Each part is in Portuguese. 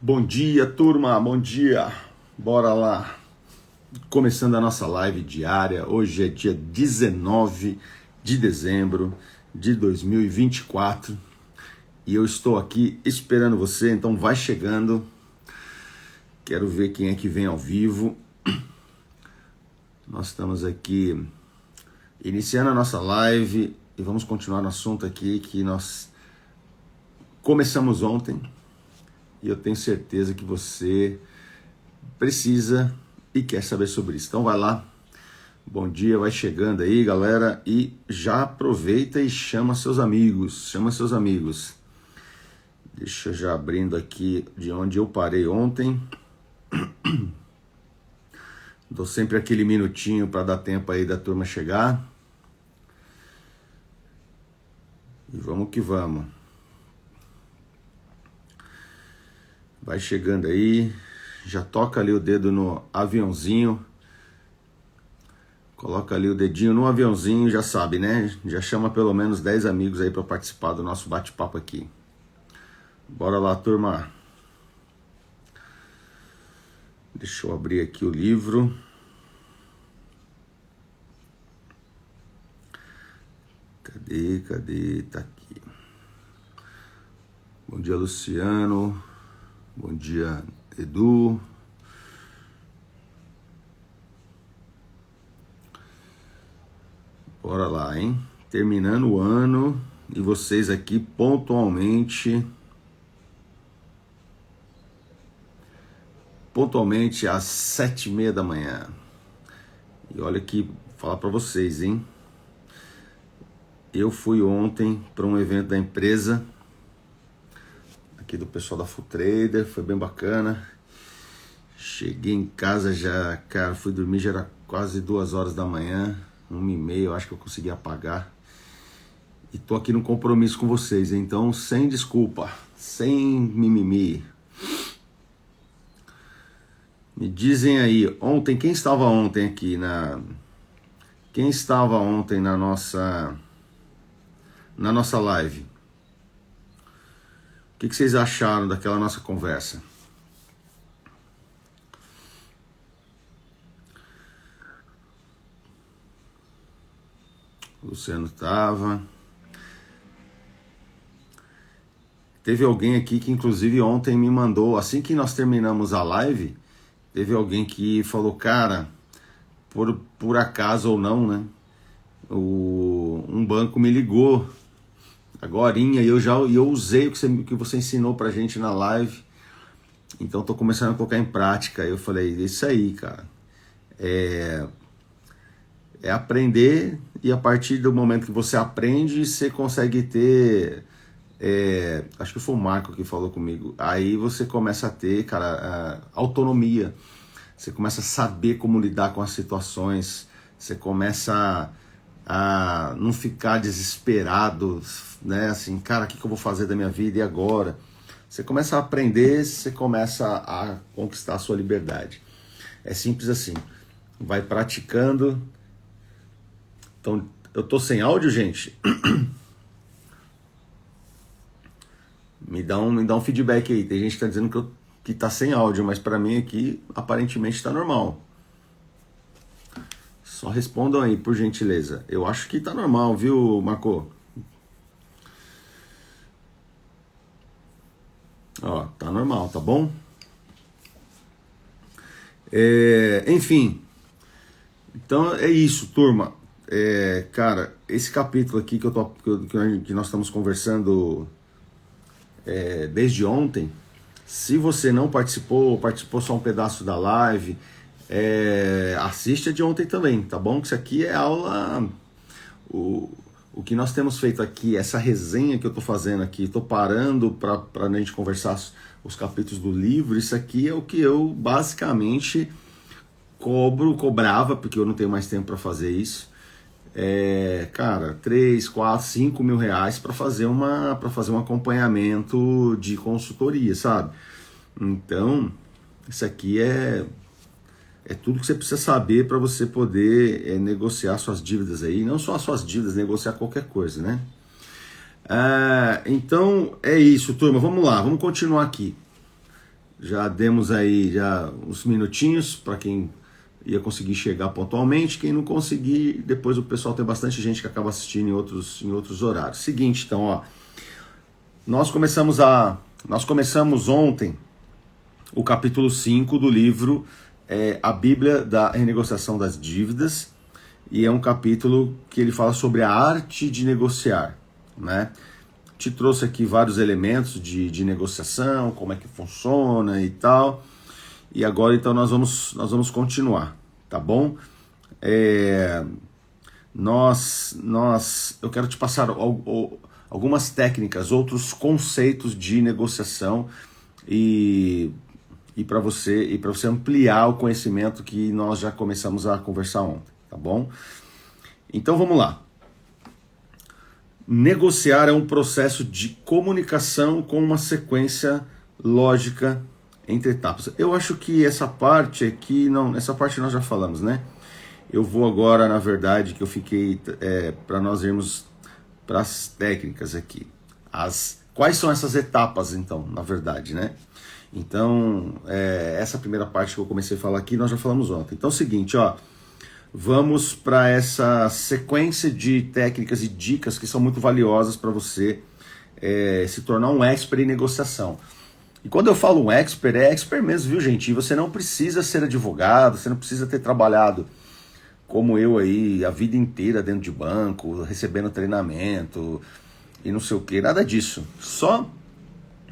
Bom dia, turma, bom dia. Bora lá. Começando a nossa live diária. Hoje é dia 19 de dezembro de 2024 e eu estou aqui esperando você, então vai chegando. Quero ver quem é que vem ao vivo. Nós estamos aqui iniciando a nossa live e vamos continuar no assunto aqui que nós começamos ontem. E eu tenho certeza que você precisa e quer saber sobre isso. Então vai lá. Bom dia, vai chegando aí, galera. E já aproveita e chama seus amigos. Chama seus amigos. Deixa eu já abrindo aqui de onde eu parei ontem. Dou sempre aquele minutinho para dar tempo aí da turma chegar. E vamos que vamos. Vai chegando aí, já toca ali o dedo no aviãozinho, coloca ali o dedinho no aviãozinho, já sabe, né? Já chama pelo menos 10 amigos aí para participar do nosso bate-papo aqui. Bora lá, turma. Deixa eu abrir aqui o livro. Cadê? Tá aqui. Bom dia, Luciano. Bom dia, Edu. Bora lá, hein? Terminando o ano e vocês aqui pontualmente às 7h30 da manhã. E olha aqui, falar para vocês, hein? Eu fui ontem para um evento da empresa aqui do pessoal da Full Trader, foi bem bacana. Cheguei em casa já, cara, fui dormir, já era quase 2 horas da manhã, 1h30, eu acho que eu consegui apagar. E tô aqui no compromisso com vocês, então sem desculpa, sem mimimi. Me dizem aí, ontem, quem estava ontem aqui Quem estava ontem na nossa live? O que vocês acharam daquela nossa conversa? O Luciano estava. Teve alguém aqui que inclusive ontem me mandou, assim que nós terminamos a live, teve alguém que falou, cara, por acaso ou não, né? Um banco me ligou agorinha e eu usei o que você ensinou pra gente na live, então tô começando a colocar em prática. Eu falei, isso aí, cara, é aprender, e a partir do momento que você aprende, você consegue ter, acho que foi o Marco que falou comigo, aí você começa a ter, cara, autonomia, você começa a saber como lidar com as situações, você começa a não ficar desesperado, né? Assim, cara, o que eu vou fazer da minha vida e agora? Você começa a aprender, você começa a conquistar a sua liberdade. É simples assim. Vai praticando. Então, eu tô sem áudio, gente? Me dá um feedback aí. Tem gente que tá dizendo que tá sem áudio, mas pra mim aqui, aparentemente, tá normal. Só respondam aí, por gentileza. Eu acho que tá normal, viu, Marco? Ó, tá normal, tá bom? Enfim. Então é isso, turma. Cara, esse capítulo aqui que nós estamos conversando desde ontem, se você não participou só um pedaço da live, assiste a de ontem também, tá bom? Que isso aqui é aula. O que nós temos feito aqui, essa resenha que eu tô fazendo aqui, tô parando pra gente conversar os capítulos do livro, isso aqui é o que eu basicamente cobrava, porque eu não tenho mais tempo para fazer isso. Cara, 3, 4, 5 mil reais para fazer um acompanhamento de consultoria, sabe? Então, isso aqui é tudo que você precisa saber para você poder negociar suas dívidas aí, não só as suas dívidas, negociar qualquer coisa, né? Então é isso, turma, vamos lá, vamos continuar aqui. Já demos aí já uns minutinhos para quem ia conseguir chegar pontualmente. Quem não conseguir, depois o pessoal tem bastante gente que acaba assistindo em outros horários. Seguinte, então, ó, nós começamos ontem o capítulo 5 do livro A Bíblia da Renegociação das Dívidas, e é um capítulo que ele fala sobre a arte de negociar, né? Te trouxe aqui vários elementos de negociação, como é que funciona e tal. E agora então nós vamos continuar, tá bom? Eu quero te passar algumas técnicas, outros conceitos de negociação e para você ampliar o conhecimento que nós já começamos a conversar ontem, tá bom? Então vamos lá. Negociar é um processo de comunicação com uma sequência lógica entre etapas. Eu acho que essa parte aqui, não, essa parte nós já falamos, né? Eu vou agora, na verdade, que eu fiquei para nós irmos para as técnicas aqui. Quais são essas etapas, então, na verdade, né? Então, essa primeira parte que eu comecei a falar aqui, nós já falamos ontem. Então é o seguinte, ó. Vamos para essa sequência de técnicas e dicas que são muito valiosas para você se tornar um expert em negociação. E quando eu falo um expert, é expert mesmo, viu, gente? E você não precisa ser advogado, você não precisa ter trabalhado como eu aí a vida inteira dentro de banco, recebendo treinamento e não sei o que, nada disso. Só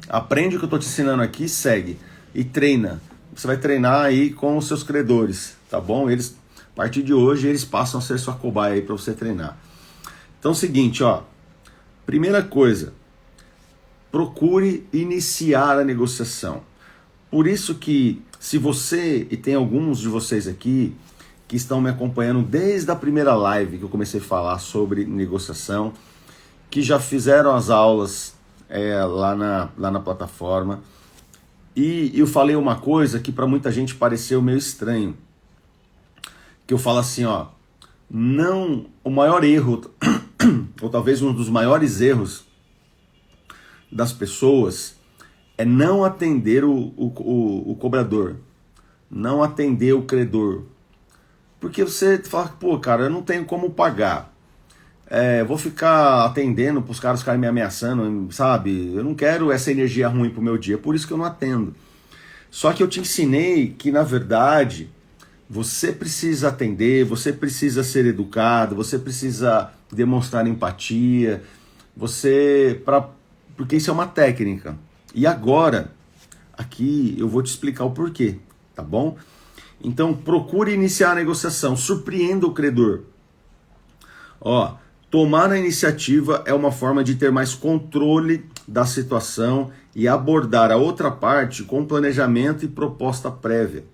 aprende o que eu estou te ensinando aqui, segue e treina. Você vai treinar aí com os seus credores, tá bom? A partir de hoje, eles passam a ser sua cobaia aí para você treinar. Então é o seguinte, ó. Primeira coisa, procure iniciar a negociação. Por isso que, se você, e tem alguns de vocês aqui, que estão me acompanhando desde a primeira live que eu comecei a falar sobre negociação, que já fizeram as aulas lá na plataforma, e eu falei uma coisa que para muita gente pareceu meio estranho. Que eu falo assim, ó, não, o maior erro, ou talvez um dos maiores erros das pessoas é não atender o cobrador, não atender o credor. Porque você fala, pô, cara, eu não tenho como pagar, vou ficar atendendo para os caras ficarem me ameaçando, sabe? Eu não quero essa energia ruim pro meu dia, por isso que eu não atendo. Só que eu te ensinei que, na verdade, você precisa atender, você precisa ser educado, você precisa demonstrar empatia, porque isso é uma técnica. E agora, aqui eu vou te explicar o porquê, tá bom? Então procure iniciar a negociação, surpreenda o credor. Ó, tomar a iniciativa é uma forma de ter mais controle da situação e abordar a outra parte com planejamento e proposta prévia.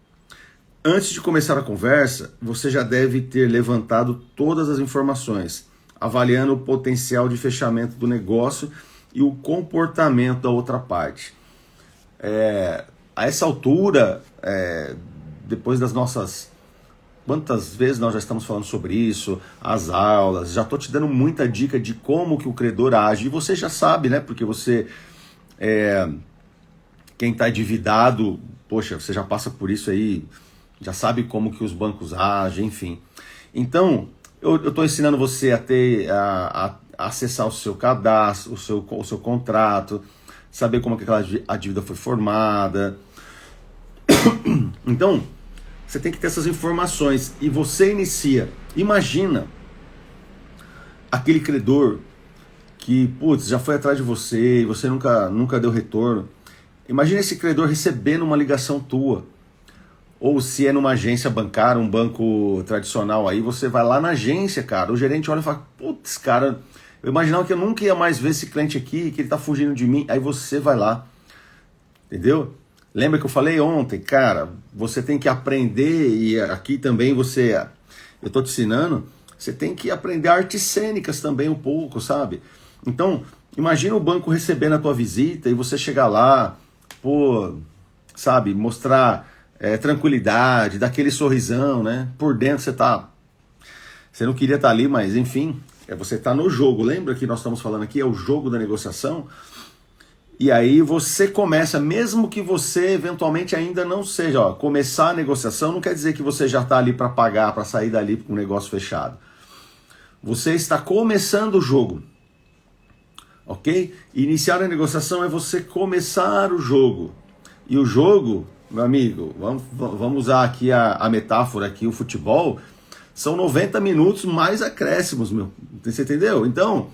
Antes de começar a conversa, você já deve ter levantado todas as informações, avaliando o potencial de fechamento do negócio e o comportamento da outra parte. A essa altura, depois das nossas... Quantas vezes nós já estamos falando sobre isso, as aulas, já estou te dando muita dica de como que o credor age, e você já sabe, né? Porque você, quem está endividado, poxa, você já passa por isso aí, já sabe como que os bancos agem, enfim. Então, eu estou ensinando você a acessar o seu cadastro, o seu contrato, saber como que a dívida foi formada. Então, você tem que ter essas informações e você inicia. Imagina aquele credor que, putz, já foi atrás de você e você nunca deu retorno. Imagina esse credor recebendo uma ligação tua. Ou se é numa agência bancária, um banco tradicional aí, você vai lá na agência, cara, o gerente olha e fala, putz, cara, eu imaginava que eu nunca ia mais ver esse cliente aqui, que ele tá fugindo de mim, aí você vai lá, entendeu? Lembra que eu falei ontem, cara, você tem que aprender, e aqui também eu tô te ensinando, você tem que aprender artes cênicas também um pouco, sabe? Então, imagina o banco recebendo a tua visita e você chegar lá, pô, sabe, mostrar tranquilidade, dar aquele sorrisão, né? Por dentro você não queria estar ali, mas enfim, você está no jogo. Lembra que nós estamos falando aqui, é o jogo da negociação? E aí você começa, mesmo que você eventualmente ainda não seja, ó, começar a negociação não quer dizer que você já está ali para pagar, para sair dali com o negócio fechado. Você está começando o jogo, ok? Iniciar a negociação é você começar o jogo. E o jogo, meu amigo, vamos usar aqui a metáfora aqui, o futebol, são 90 minutos mais acréscimos, meu. Você entendeu? Então,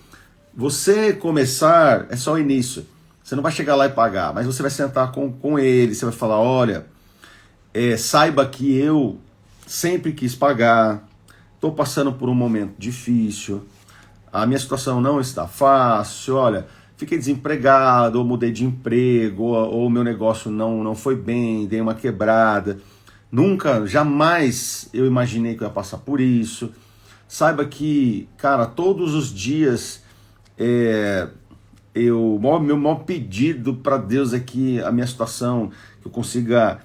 você começar é só o início. Você não vai chegar lá e pagar, mas você vai sentar com ele, você vai falar, olha, saiba que eu sempre quis pagar, estou passando por um momento difícil, a minha situação não está fácil, olha, fiquei desempregado, ou mudei de emprego, ou meu negócio não foi bem, dei uma quebrada, nunca, jamais eu imaginei que eu ia passar por isso. Saiba que, cara, todos os dias meu maior pedido para Deus é que a minha situação, que eu consiga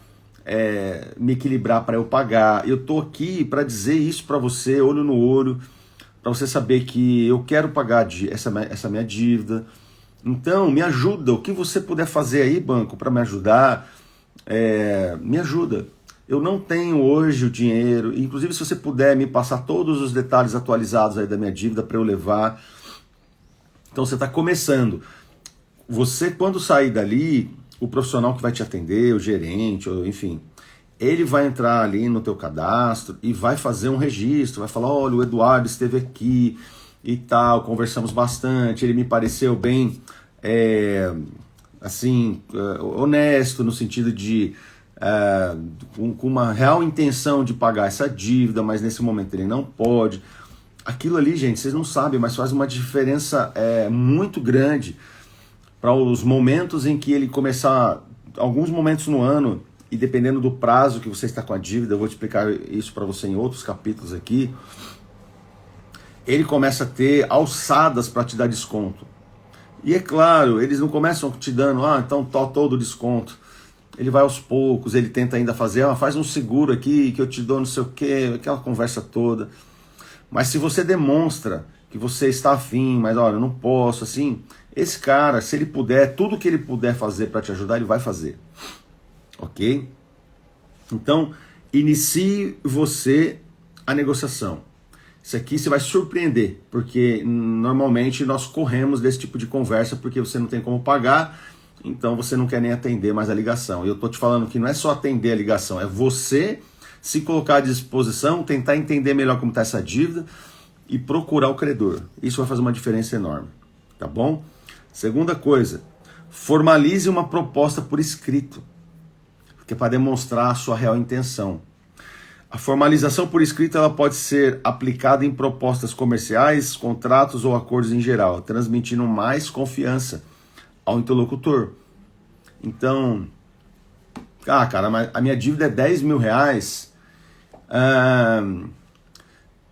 me equilibrar para eu pagar. Eu tô aqui para dizer isso para você, olho no olho, para você saber que eu quero pagar essa minha dívida. Então, me ajuda. O que você puder fazer aí, banco, para me ajudar, me ajuda. Eu não tenho hoje o dinheiro, inclusive se você puder me passar todos os detalhes atualizados aí da minha dívida para eu levar. Então você está começando. Você, quando sair dali, o profissional que vai te atender, o gerente, enfim, ele vai entrar ali no teu cadastro e vai fazer um registro, vai falar, olha, o Eduardo esteve aqui e tal, conversamos bastante, ele me pareceu bem, honesto, no sentido de com uma real intenção de pagar essa dívida, mas nesse momento ele não pode. Aquilo ali, gente, vocês não sabem, mas faz uma diferença muito grande para os momentos em que ele começar, alguns momentos no ano, e dependendo do prazo que você está com a dívida, eu vou te explicar isso para você em outros capítulos aqui, ele começa a ter alçadas para te dar desconto. E é claro, eles não começam te dando, então todo o desconto. Ele vai aos poucos, ele tenta ainda fazer, faz um seguro aqui que eu te dou não sei o quê, aquela conversa toda. Mas se você demonstra que você está afim, mas olha, eu não posso, assim, esse cara, se ele puder, tudo que ele puder fazer para te ajudar, ele vai fazer. Ok? Então, inicie você a negociação. Isso aqui você vai surpreender, porque normalmente nós corremos desse tipo de conversa porque você não tem como pagar, então você não quer nem atender mais a ligação. E eu estou te falando que não é só atender a ligação, é você se colocar à disposição, tentar entender melhor como está essa dívida e procurar o credor. Isso vai fazer uma diferença enorme, tá bom? Segunda coisa, formalize uma proposta por escrito, que é para demonstrar a sua real intenção. A formalização por escrito ela pode ser aplicada em propostas comerciais, contratos ou acordos em geral, transmitindo mais confiança ao interlocutor. Então, cara, mas a minha dívida é 10 mil reais,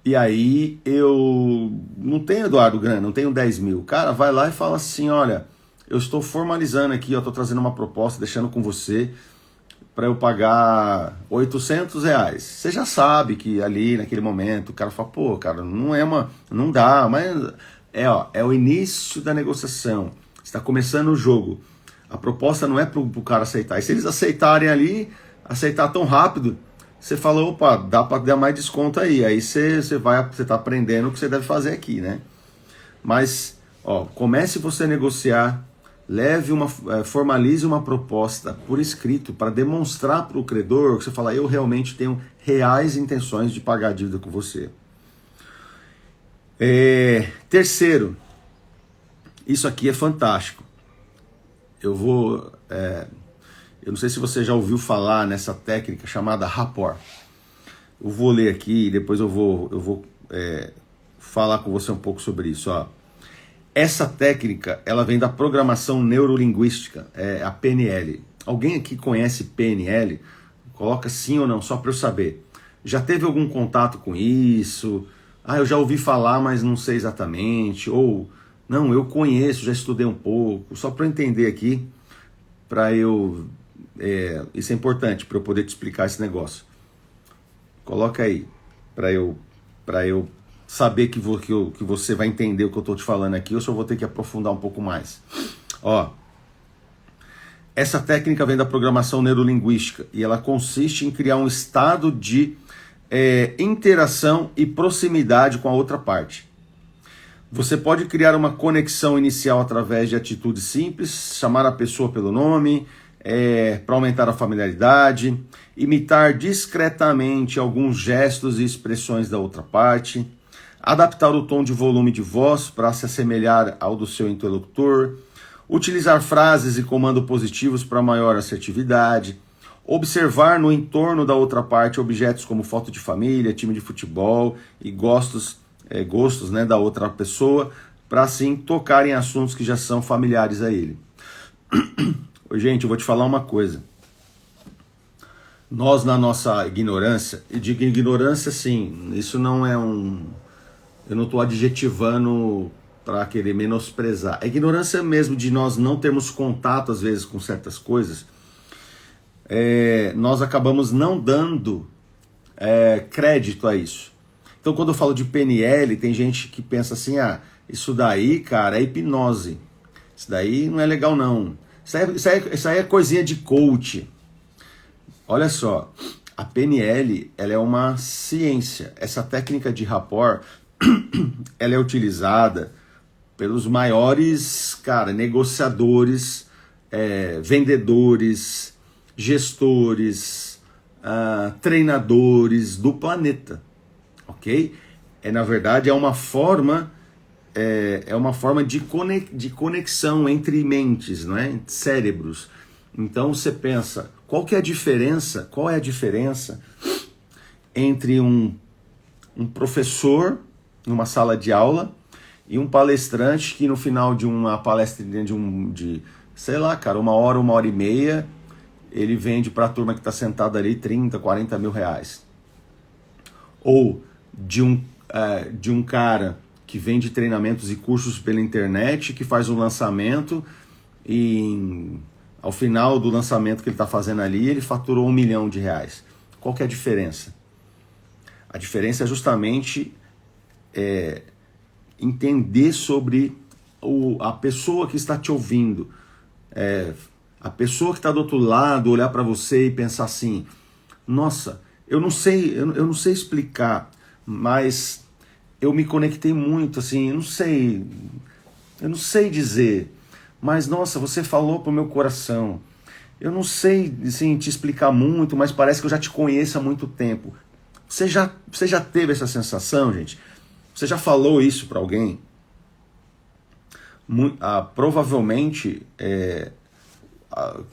e aí eu não tenho, Eduardo, grana, não tenho 10 mil. Cara, vai lá e fala assim, olha, eu estou formalizando aqui, eu estou trazendo uma proposta, deixando com você, para eu pagar 800 reais. Você já sabe que ali, naquele momento, o cara fala, pô, cara, não dá, mas é o início da negociação. Está começando o jogo. A proposta não é para o cara aceitar. E se eles aceitarem ali, aceitar tão rápido, você fala, opa, dá para dar mais desconto aí. Aí você está aprendendo o que você deve fazer aqui, né? Mas, comece você a negociar, formalize uma proposta por escrito para demonstrar para o credor que você fala, eu realmente tenho reais intenções de pagar a dívida com você. Terceiro, isso aqui é fantástico. Eu não sei se você já ouviu falar nessa técnica chamada rapport. Eu vou ler aqui e depois eu vou falar com você um pouco sobre isso. Essa técnica, ela vem da programação neurolinguística, a PNL. Alguém aqui conhece PNL? Coloca sim ou não, só para eu saber. Já teve algum contato com isso? Eu já ouvi falar, mas não sei exatamente. Ou, não, eu conheço, já estudei um pouco. Só para eu entender aqui, isso é importante para eu poder te explicar esse negócio. Coloca aí, para eu saber que você vai entender o que eu estou te falando aqui, ou se eu vou ter que aprofundar um pouco mais. Essa técnica vem da programação neurolinguística e ela consiste em criar um estado de interação e proximidade com a outra parte. Você pode criar uma conexão inicial através de atitudes simples, chamar a pessoa pelo nome, para aumentar a familiaridade, imitar discretamente alguns gestos e expressões da outra parte, adaptar o tom de volume de voz para se assemelhar ao do seu interlocutor, utilizar frases e comando positivos para maior assertividade, observar no entorno da outra parte objetos como foto de família, time de futebol e gostos né, da outra pessoa, para assim tocar em assuntos que já são familiares a ele. Gente, eu vou te falar uma coisa. Nós, na nossa ignorância, e digo ignorância sim, isso não é eu não estou adjetivando para querer menosprezar. A ignorância mesmo de nós não termos contato, às vezes, com certas coisas, nós acabamos não dando crédito a isso. Então, quando eu falo de PNL, tem gente que pensa assim, isso daí, cara, é hipnose. Isso daí não é legal, não. Isso aí é coisinha de coach. Olha só, a PNL, ela é uma ciência. Essa técnica de rapport, ela é utilizada pelos maiores, cara, negociadores, vendedores, gestores, treinadores do planeta, ok? Na verdade, é uma forma de conexão entre mentes, não é? Entre cérebros. Então você pensa, qual é a diferença entre um professor numa sala de aula e um palestrante que no final de uma palestra sei lá, cara, 1 hora e meia, ele vende para a turma que está sentada ali 30, 40 mil reais. Ou de um cara que vende treinamentos e cursos pela internet, que faz um lançamento e ao final do lançamento que ele está fazendo ali, ele faturou R$1 milhão. Qual que é a diferença? A diferença é justamente entender sobre a pessoa que está te ouvindo. A pessoa que está do outro lado, olhar para você e pensar assim, nossa, eu não sei explicar, mas eu me conectei muito, assim, eu não sei dizer, mas nossa, você falou pro meu coração. Eu não sei, assim, te explicar muito, mas parece que eu já te conheço há muito tempo. Você já teve essa sensação, gente? Você já falou isso para alguém? Provavelmente,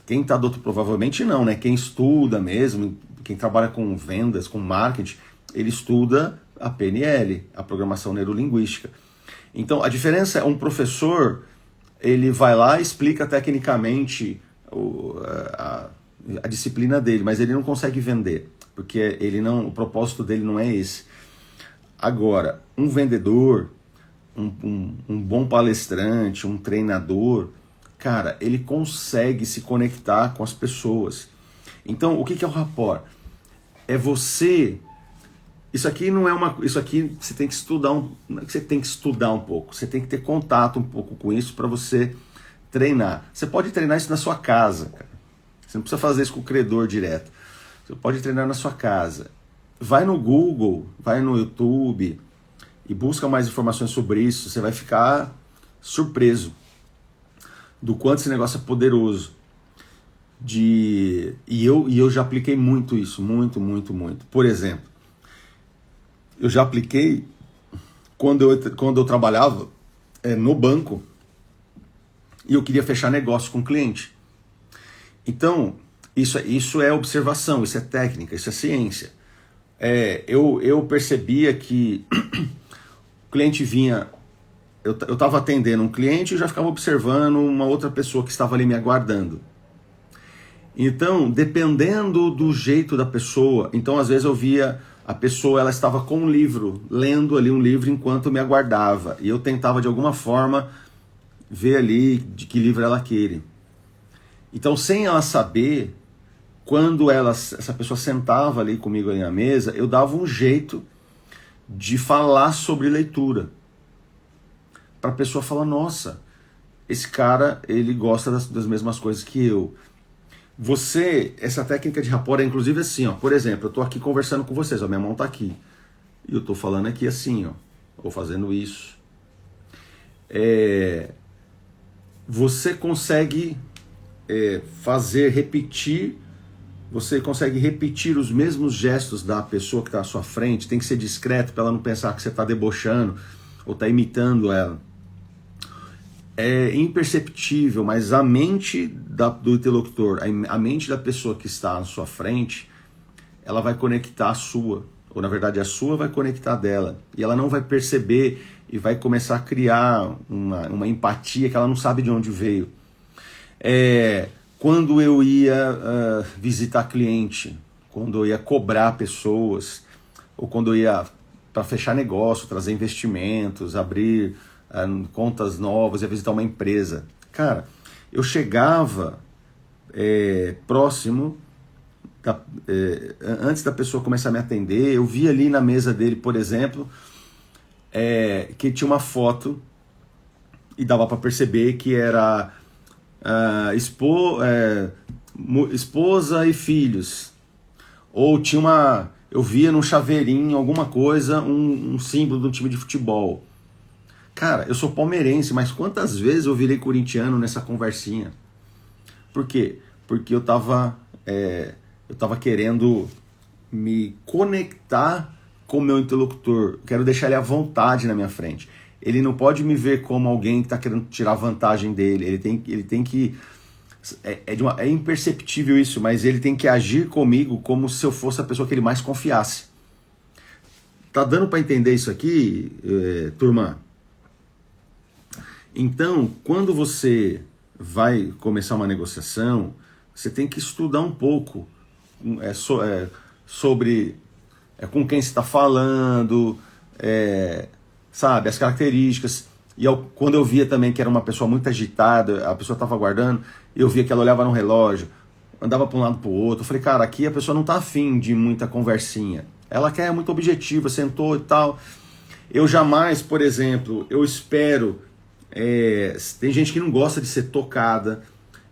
quem está do outro, provavelmente não, né? Quem estuda mesmo, quem trabalha com vendas, com marketing, ele estuda a PNL, a programação neurolinguística. Então, a diferença é um professor, ele vai lá e explica tecnicamente a disciplina dele, mas ele não consegue vender, porque o propósito dele não é esse. Agora, um vendedor, um bom palestrante, um treinador, cara, ele consegue se conectar com as pessoas. Então, o que é o rapport? É você... Isso aqui você tem que estudar um pouco. Você tem que ter contato um pouco com isso para você treinar. Você pode treinar isso na sua casa, cara. Você não precisa fazer isso com o credor direto. Você pode treinar na sua casa. Vai no Google, vai no YouTube e busca mais informações sobre isso. Você vai ficar surpreso do quanto esse negócio é poderoso. E eu já apliquei muito isso, muito. Por exemplo, eu já apliquei quando eu trabalhava no banco e eu queria fechar negócio com o cliente. Então, isso é observação, isso é técnica, isso é ciência. Eu percebia que o cliente vinha, eu estava atendendo um cliente e já ficava observando uma outra pessoa que estava ali me aguardando. Então, dependendo do jeito da pessoa, então às vezes eu via a pessoa, ela estava com um livro, lendo ali um livro enquanto me aguardava. E eu tentava de alguma forma ver ali de que livro ela queria. Então, sem ela saber, quando essa pessoa sentava ali comigo ali na mesa, eu dava um jeito de falar sobre leitura. Para a pessoa falar, nossa, esse cara, ele gosta das mesmas coisas que eu. essa técnica de rapport é inclusive assim, ó. Por exemplo, eu tô aqui conversando com vocês, ó, minha mão tá aqui. E eu tô falando aqui assim, ó. Ou fazendo isso. Você consegue você consegue repetir os mesmos gestos da pessoa que está à sua frente. Tem que ser discreto para ela não pensar que você está debochando ou está imitando ela. É imperceptível, mas a mente do interlocutor, a mente da pessoa que está à sua frente, ela vai conectar a sua, ou na verdade a sua vai conectar dela, e ela não vai perceber e vai começar a criar uma empatia que ela não sabe de onde veio. Quando eu ia visitar cliente, quando eu ia cobrar pessoas, ou quando eu ia para fechar negócio, trazer investimentos, abrir contas novas, ia visitar uma empresa. Cara, eu chegava próximo, antes da pessoa começar a me atender, eu vi ali na mesa dele, por exemplo, que tinha uma foto e dava para perceber que era esposa e filhos. Ou tinha eu via num chaveirinho, alguma coisa, um símbolo do time de futebol. Cara, eu sou palmeirense, mas quantas vezes eu virei corintiano nessa conversinha? Por quê? Porque eu tava querendo me conectar com o meu interlocutor. Quero deixar ele à vontade na minha frente. Ele não pode me ver como alguém que está querendo tirar vantagem dele. Ele tem que... É imperceptível isso, mas ele tem que agir comigo como se eu fosse a pessoa que ele mais confiasse. Tá dando para entender isso aqui, turma? Então, quando você vai começar uma negociação, você tem que estudar um pouco sobre com quem você está falando, sabe, as características. E quando eu via também que era uma pessoa muito agitada, a pessoa estava aguardando, eu via que ela olhava no relógio, andava para um lado para o outro. Eu falei, cara, aqui a pessoa não está afim de muita conversinha. Ela quer muito objetiva, sentou e tal. Eu jamais, por exemplo, eu espero... tem gente que não gosta de ser tocada,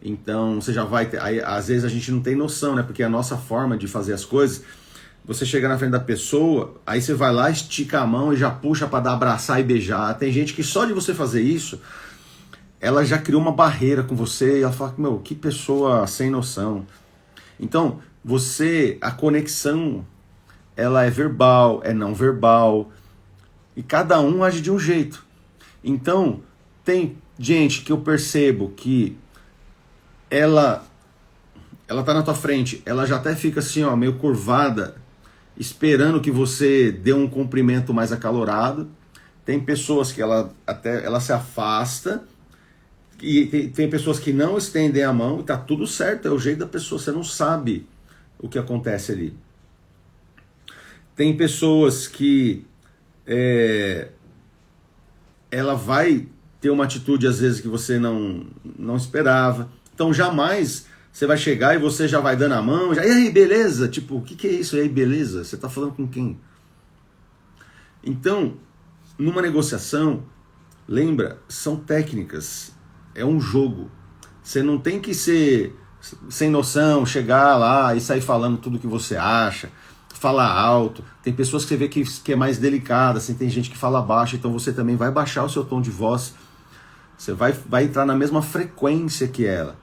então você já vai ter, aí, às vezes a gente não tem noção, né? Porque a nossa forma de fazer as coisas, você chega na frente da pessoa, aí você vai lá, estica a mão e já puxa para dar abraçar e beijar. Tem gente que só de você fazer isso, ela já criou uma barreira com você e ela fala, meu, que pessoa sem noção. Então, a conexão, ela é verbal, é não verbal, e cada um age de um jeito. Então, tem gente que eu percebo que ela tá na tua frente, ela já até fica assim, ó, meio curvada, esperando que você dê um cumprimento mais acalorado. Tem pessoas que ela se afasta, e tem pessoas que não estendem a mão, e tá tudo certo, é o jeito da pessoa, você não sabe o que acontece ali. Tem pessoas que ela vai ter uma atitude às vezes que você não esperava. Então jamais você vai chegar e você já vai dando a mão, e aí, beleza? Tipo, o que é isso? E aí, beleza? Você está falando com quem? Então, numa negociação, lembra, são técnicas, é um jogo. Você não tem que ser sem noção, chegar lá e sair falando tudo que você acha, falar alto. Tem pessoas que você vê que é mais delicada, assim, tem gente que fala baixo, então você também vai baixar o seu tom de voz. Você vai entrar na mesma frequência que ela.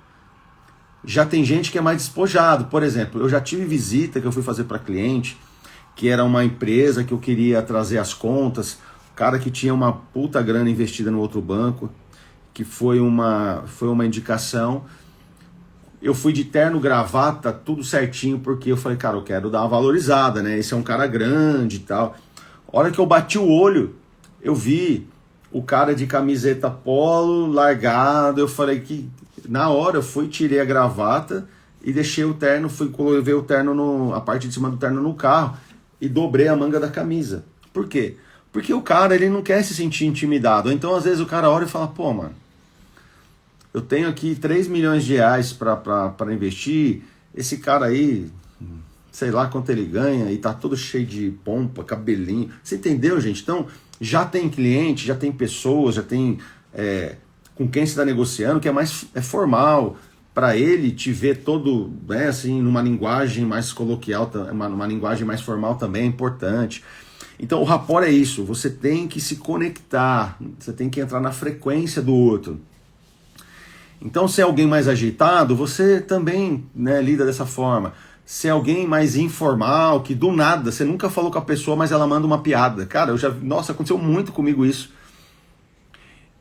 Já tem gente que é mais despojado. Por exemplo, eu já tive visita que eu fui fazer para cliente, que era uma empresa que eu queria trazer as contas, o cara que tinha uma puta grana investida no outro banco, que foi uma indicação. Eu fui de terno, gravata, tudo certinho, porque eu falei, cara, eu quero dar uma valorizada, né? Esse é um cara grande e tal. A hora que eu bati o olho, eu vi o cara de camiseta polo, largado, eu falei que... Na hora eu fui, tirei a gravata e deixei o terno, levei o terno, a parte de cima do terno no carro e dobrei a manga da camisa. Por quê? Porque o cara, ele não quer se sentir intimidado. Então às vezes o cara olha e fala, pô, mano, eu tenho aqui 3 milhões de reais para investir, esse cara aí, sei lá quanto ele ganha e tá todo cheio de pompa, cabelinho. Você entendeu, gente? Então já tem cliente, já tem pessoas, já tem... com quem você está negociando, que é mais formal, para ele te ver todo, né, assim, numa linguagem mais coloquial, uma linguagem mais formal também é importante. Então o rapport é isso, você tem que se conectar, você tem que entrar na frequência do outro. Então se é alguém mais ajeitado, você também, né, lida dessa forma. Se é alguém mais informal, que do nada, você nunca falou com a pessoa, mas ela manda uma piada. Cara, nossa, aconteceu muito comigo isso.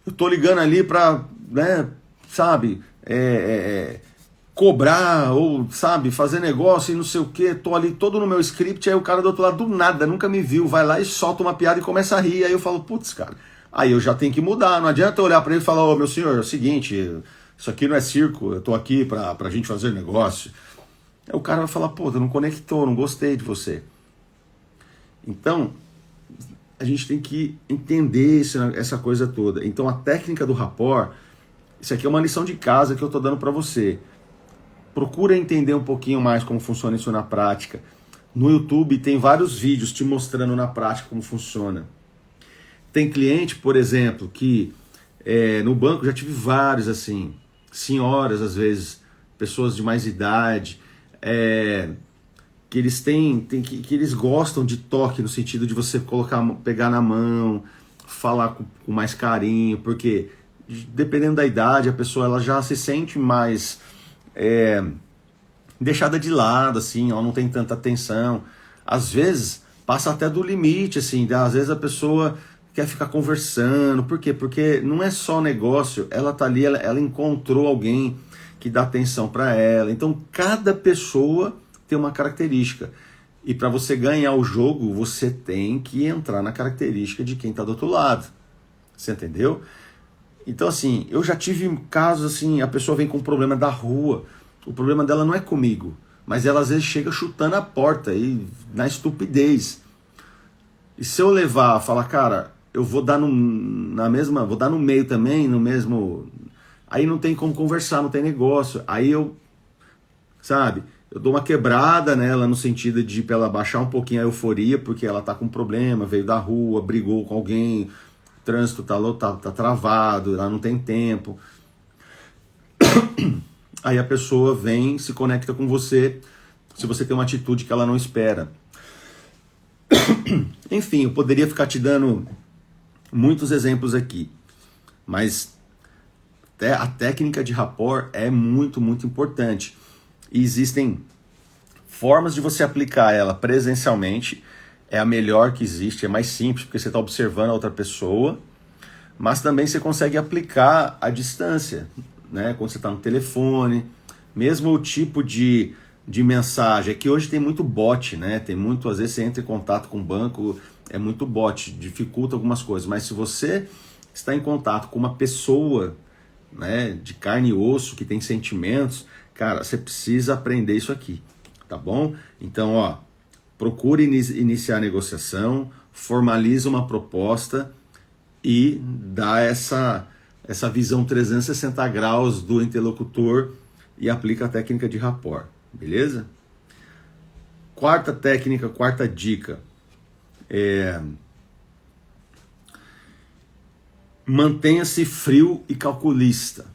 Eu tô ligando ali pra, né, sabe, cobrar ou, sabe, fazer negócio e não sei o que, tô ali todo no meu script, aí o cara do outro lado do nada, nunca me viu, vai lá e solta uma piada e começa a rir, aí eu falo, putz, cara, aí eu já tenho que mudar, não adianta eu olhar pra ele e falar, ô meu senhor, é o seguinte, isso aqui não é circo, eu tô aqui pra gente fazer negócio. Aí o cara vai falar, pô, tu não conectou, não gostei de você. Então, a gente tem que entender essa coisa toda. Então a técnica do rapport, isso aqui é uma lição de casa que eu estou dando para você. Procura entender um pouquinho mais como funciona isso na prática. No YouTube tem vários vídeos te mostrando na prática como funciona. Tem cliente, por exemplo, que no banco já tive vários assim, senhoras às vezes, pessoas de mais idade, que eles que eles gostam de toque, no sentido de você pegar na mão, falar com mais carinho, porque dependendo da idade, a pessoa ela já se sente mais deixada de lado, assim, ela não tem tanta atenção. Às vezes passa até do limite, assim, às vezes a pessoa quer ficar conversando. Por quê? Porque não é só negócio, ela tá ali, ela encontrou alguém que dá atenção para ela. Então cada pessoa tem uma característica. E para você ganhar o jogo, você tem que entrar na característica de quem está do outro lado. Você entendeu? Então, assim, eu já tive casos assim, a pessoa vem com um problema da rua, o problema dela não é comigo, mas ela às vezes chega chutando a porta, e na estupidez. E se eu levar, falar, cara, eu vou dar vou dar no meio também, no mesmo... Aí não tem como conversar, não tem negócio. Aí eu, sabe... Eu dou uma quebrada nela no sentido de pra ela baixar um pouquinho a euforia, porque ela tá com problema, veio da rua, brigou com alguém, o trânsito tá travado, ela não tem tempo. Aí a pessoa vem, se conecta com você, se você tem uma atitude que ela não espera. Enfim, eu poderia ficar te dando muitos exemplos aqui, mas a técnica de rapport é muito, muito importante. E existem formas de você aplicar ela presencialmente, é a melhor que existe, é mais simples, porque você está observando a outra pessoa, mas também você consegue aplicar à distância, né? Quando você está no telefone, mesmo o tipo de mensagem, é que hoje tem muito bot, né? Tem muito, às vezes você entra em contato com o banco, é muito bot, dificulta algumas coisas, mas se você está em contato com uma pessoa, né, de carne e osso, que tem sentimentos, cara, você precisa aprender isso aqui, tá bom? Então, ó, procure iniciar a negociação, formaliza uma proposta e dá essa visão 360 graus do interlocutor e aplica a técnica de rapport, beleza? Quarta técnica, quarta dica, mantenha-se frio e calculista.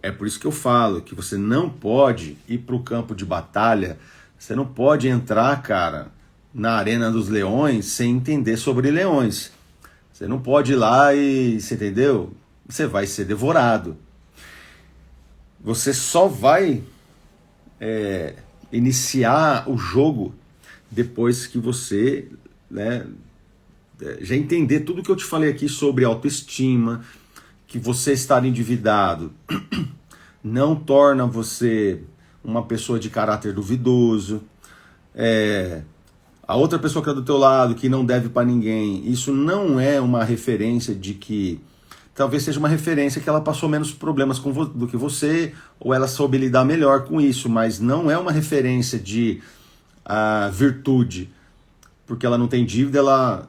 É por isso que eu falo que você não pode ir para o campo de batalha, você não pode entrar, cara, na arena dos leões sem entender sobre leões. Você não pode ir lá e, você entendeu? Você vai ser devorado. Você só vai iniciar o jogo depois que você, né, já entender tudo que eu te falei aqui sobre autoestima, que você estar endividado não torna você uma pessoa de caráter duvidoso. A outra pessoa que está do teu lado, que não deve para ninguém, isso não é uma referência de que... Talvez seja uma referência que ela passou menos problemas do que você, ou ela soube lidar melhor com isso, mas não é uma referência de virtude, porque ela não tem dívida,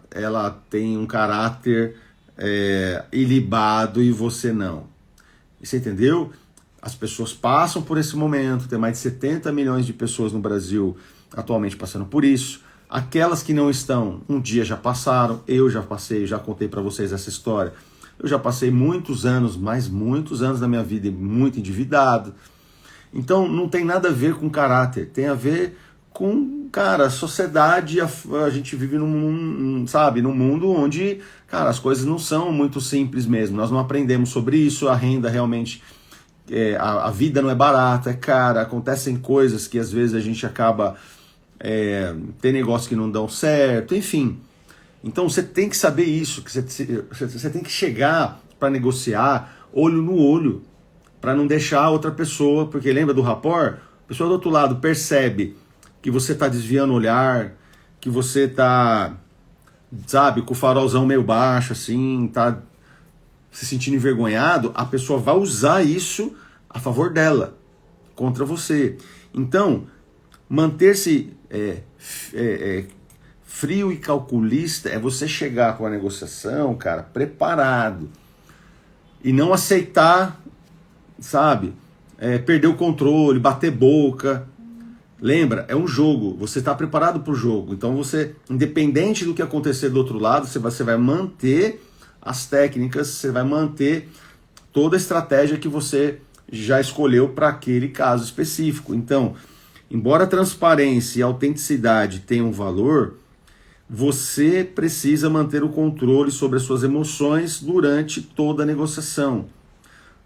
ela tem um caráter ilibado e você não. Você entendeu? As pessoas passam por esse momento, tem mais de 70 milhões de pessoas no Brasil atualmente passando por isso. Aquelas que não estão, um dia já passaram, eu já passei, já contei para vocês essa história. Eu já passei muitos anos, mas muitos anos da minha vida muito endividado. Então não tem nada a ver com caráter, tem a ver com, cara, a sociedade, a gente vive num mundo onde, cara, as coisas não são muito simples mesmo. Nós não aprendemos sobre isso, a renda realmente, a vida não é barata, é cara, acontecem coisas que às vezes a gente acaba, tem negócios que não dão certo, enfim. Então você tem que saber isso, que você tem que chegar para negociar olho no olho, para não deixar a outra pessoa, porque lembra do rapport? A pessoa do outro lado percebe que você está desviando o olhar, que você está, sabe, com o farolzão meio baixo, assim, tá se sentindo envergonhado, a pessoa vai usar isso a favor dela, contra você. Então, manter-se frio e calculista é você chegar com a negociação, cara, preparado, e não aceitar, sabe, perder o controle, bater boca. Lembra, é um jogo, você está preparado para o jogo, então você, independente do que acontecer do outro lado, você vai manter as técnicas, você vai manter toda a estratégia que você já escolheu para aquele caso específico. Então, embora a transparência e a autenticidade tenham valor, você precisa manter o controle sobre as suas emoções durante toda a negociação.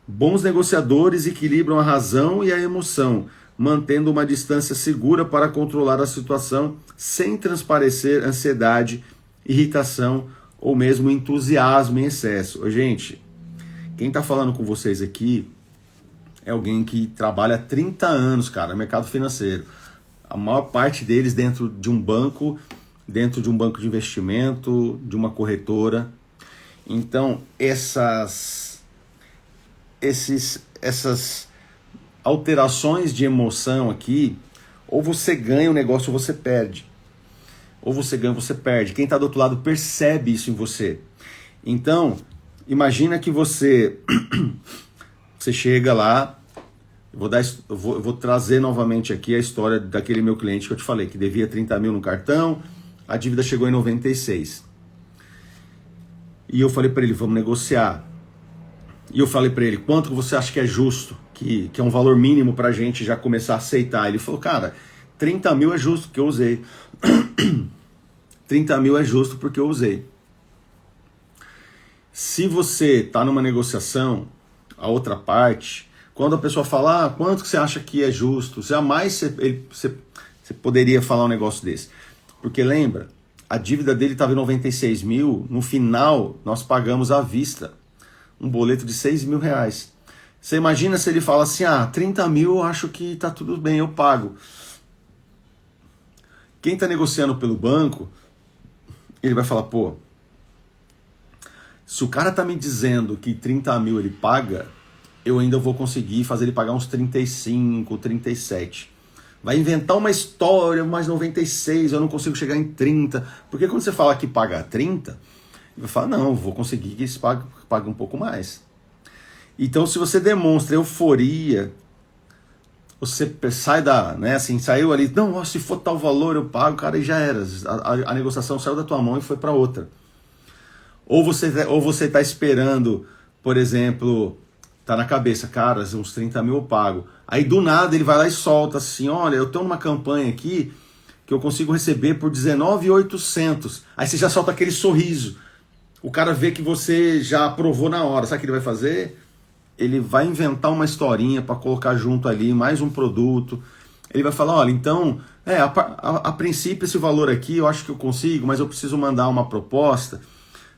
Bons negociadores equilibram a razão e a emoção, mantendo uma distância segura para controlar a situação sem transparecer ansiedade, irritação ou mesmo entusiasmo em excesso. Ô, gente, quem está falando com vocês aqui é alguém que trabalha há 30 anos, cara, no mercado financeiro. A maior parte deles dentro de um banco de investimento, de uma corretora. Então, essas alterações de emoção aqui, ou você ganha o negócio ou você perde. Ou você ganha ou você perde. Quem está do outro lado percebe isso em você. Então, imagina que você chega lá, eu vou trazer novamente aqui a história daquele meu cliente que eu te falei, que devia 30 mil no cartão, a dívida chegou em 96. E eu falei para ele, vamos negociar. E eu falei para ele, quanto você acha que é justo, que é um valor mínimo para a gente já começar a aceitar? Ele falou, cara, 30 mil é justo porque eu usei. 30 mil é justo porque eu usei. Se você está numa negociação, a outra parte, quando a pessoa fala, quanto que você acha que é justo, jamais você poderia falar um negócio desse. Porque lembra, a dívida dele estava em 96 mil, no final nós pagamos à vista um boleto de 6 mil reais. Você imagina se ele fala assim, 30 mil eu acho que tá tudo bem, eu pago. Quem está negociando pelo banco, ele vai falar, pô, se o cara tá me dizendo que 30 mil ele paga, eu ainda vou conseguir fazer ele pagar uns 35, 37. Vai inventar uma história, mais 96, eu não consigo chegar em 30. Porque quando você fala que paga 30, ele vai falar, não, vou conseguir que esse pague um pouco mais. Então, se você demonstra euforia, você sai saiu ali, não, se for tal valor eu pago, cara, e já era. A negociação saiu da tua mão e foi para outra. Ou você está esperando, por exemplo, tá na cabeça, cara, uns 30 mil eu pago. Aí do nada ele vai lá e solta assim, olha, eu estou numa campanha aqui que eu consigo receber por 19.800. Aí você já solta aquele sorriso. O cara vê que você já aprovou na hora. Sabe o que ele vai fazer? Ele vai inventar uma historinha para colocar junto ali mais um produto. Ele vai falar, olha, então, a princípio esse valor aqui eu acho que eu consigo, mas eu preciso mandar uma proposta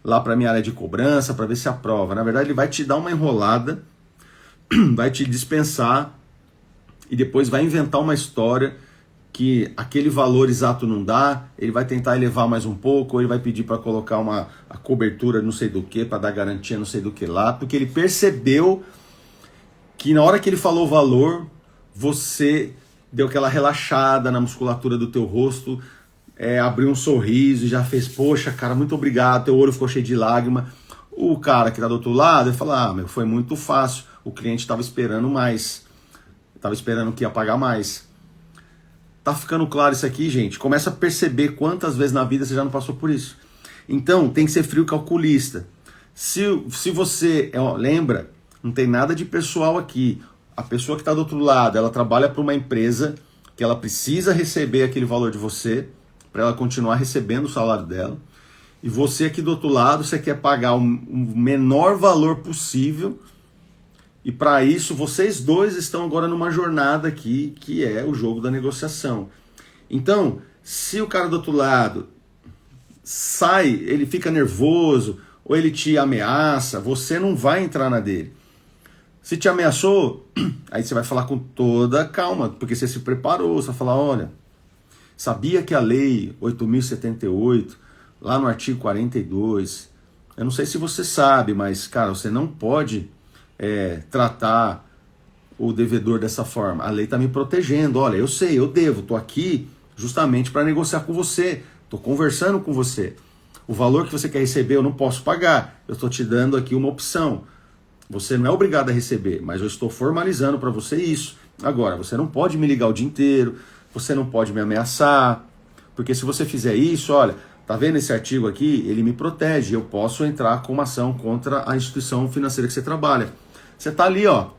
lá para minha área de cobrança para ver se aprova. Na verdade, ele vai te dar uma enrolada, vai te dispensar e depois vai inventar uma história que aquele valor exato não dá, ele vai tentar elevar mais um pouco, ou ele vai pedir para colocar a cobertura não sei do que, para dar garantia não sei do que lá, porque ele percebeu que na hora que ele falou o valor, você deu aquela relaxada na musculatura do teu rosto, abriu um sorriso e já fez, poxa, cara, muito obrigado, teu olho ficou cheio de lágrima. O cara que está do outro lado, ele fala, foi muito fácil, o cliente estava esperando mais, estava esperando que ia pagar mais. Tá ficando claro isso aqui, gente? Começa a perceber quantas vezes na vida você já não passou por isso. Então, tem que ser frio calculista. Se você, lembra, não tem nada de pessoal aqui. A pessoa que está do outro lado, ela trabalha para uma empresa que ela precisa receber aquele valor de você, para ela continuar recebendo o salário dela. E você aqui do outro lado, você quer pagar o menor valor possível. E para isso, vocês dois estão agora numa jornada aqui, que é o jogo da negociação. Então, se o cara do outro lado sai, ele fica nervoso, ou ele te ameaça, você não vai entrar na dele. Se te ameaçou, aí você vai falar com toda calma, porque você se preparou, você vai falar, olha, sabia que a lei 8.078, lá no artigo 42, eu não sei se você sabe, mas, cara, você não pode tratar o devedor dessa forma. A lei está me protegendo, olha, eu sei, eu devo, estou aqui justamente para negociar com você, estou conversando com você. O valor que você quer receber eu não posso pagar, eu estou te dando aqui uma opção. Você não é obrigado a receber, mas eu estou formalizando para você isso. Agora, você não pode me ligar o dia inteiro, você não pode me ameaçar, porque se você fizer isso, olha, tá vendo esse artigo aqui? Ele me protege, eu posso entrar com uma ação contra a instituição financeira que você trabalha. Você tá ali, ó,